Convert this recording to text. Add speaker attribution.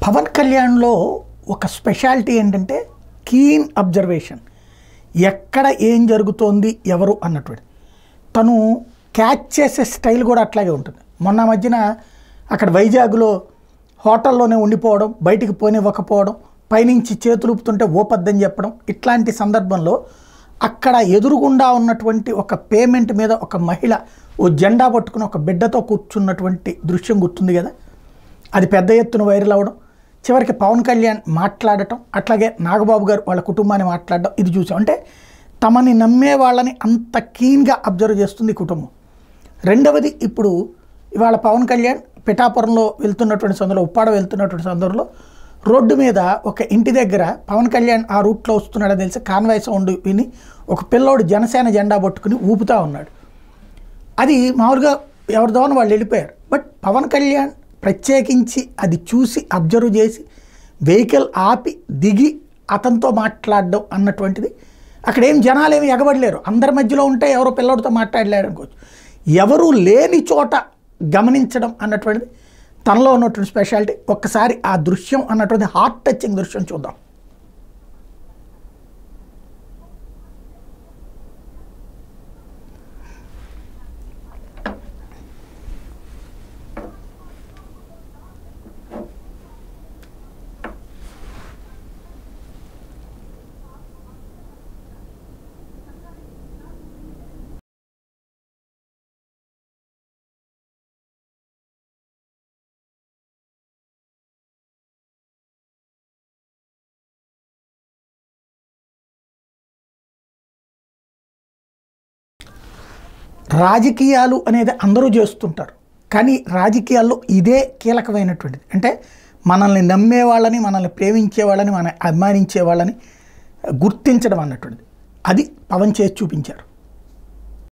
Speaker 1: పవన్ కళ్యాణ్లో ఒక స్పెషాలిటీ ఏంటంటే keen observation. ఎక్కడ ఏం జరుగుతోంది ఎవరు అన్నటువంటి తను క్యాచ్ చేసే స్టైల్ కూడా అట్లాగే ఉంటుంది. మొన్న మధ్యన అక్కడ వైజాగ్లో హోటల్లోనే ఉండిపోవడం, బయటికి పోనివ్వకపోవడం, పైనుంచి చేతులు ఊపుతుంటే ఓపద్దని చెప్పడం, ఇట్లాంటి సందర్భంలో అక్కడ ఎదురుగుండా ఉన్నటువంటి ఒక పేమెంట్ మీద ఒక మహిళ ఓ జెండా పట్టుకుని ఒక బిడ్డతో కూర్చున్నటువంటి దృశ్యం గుర్తుంది కదా. అది పెద్ద ఎత్తున వైరల్ అవ్వడం, చివరికి పవన్ కళ్యాణ్ మాట్లాడటం, అట్లాగే నాగబాబు గారు వాళ్ళ కుటుంబాన్ని మాట్లాడడం, ఇది చూసాం. అంటే తమని నమ్మే వాళ్ళని అంత కీన్గా అబ్జర్వ్ చేస్తుంది కుటుంబం. రెండవది, ఇప్పుడు ఇవాళ పవన్ కళ్యాణ్ పిఠాపురంలో వెళ్తున్నటువంటి సందర్భంలో, ఉప్పాడ వెళ్తున్నటువంటి సందర్భంలో రోడ్డు మీద ఒక ఇంటి దగ్గర పవన్ కళ్యాణ్ ఆ రూట్లో వస్తున్నాడని తెలిసి కాన్వాయ్ సౌండ్ విని ఒక పిల్లోడు జనసేన జెండా పట్టుకుని ఊపుతూ ఉన్నాడు. అది మామూలుగా ఎవరిదోని వాళ్ళు వెళ్ళిపోయారు. బట్ పవన్ కళ్యాణ్ ప్రత్యేకించి అది చూసి అబ్జర్వ్ చేసి వెహికల్ ఆపి దిగి అతనితో మాట్లాడడం అన్నటువంటిది, అక్కడ ఏం జనాలు ఏమి ఎగబడలేరు, అందరి మధ్యలో ఉంటే ఎవరో పిల్లోడితో మాట్లాడలేరు అనుకోవచ్చు. ఎవరు లేని చోట గమనించడం అన్నటువంటిది తనలో ఉన్నటువంటి స్పెషాలిటీ. ఒక్కసారి ఆ దృశ్యం అన్నటువంటి హార్ట్ టచింగ్ దృశ్యం చూద్దాం. రాజకీయాలు అనేది అందరూ చేస్తుంటారు, కానీ రాజకీయాల్లో ఇదే కీలకమైనటువంటిది. అంటే మనల్ని నమ్మే వాళ్ళని, మనల్ని ప్రేమించే వాళ్ళని, మన అభిమానించే వాళ్ళని గుర్తించడం అన్నటువంటిది. అది పవన్ చేసి చూపించారు.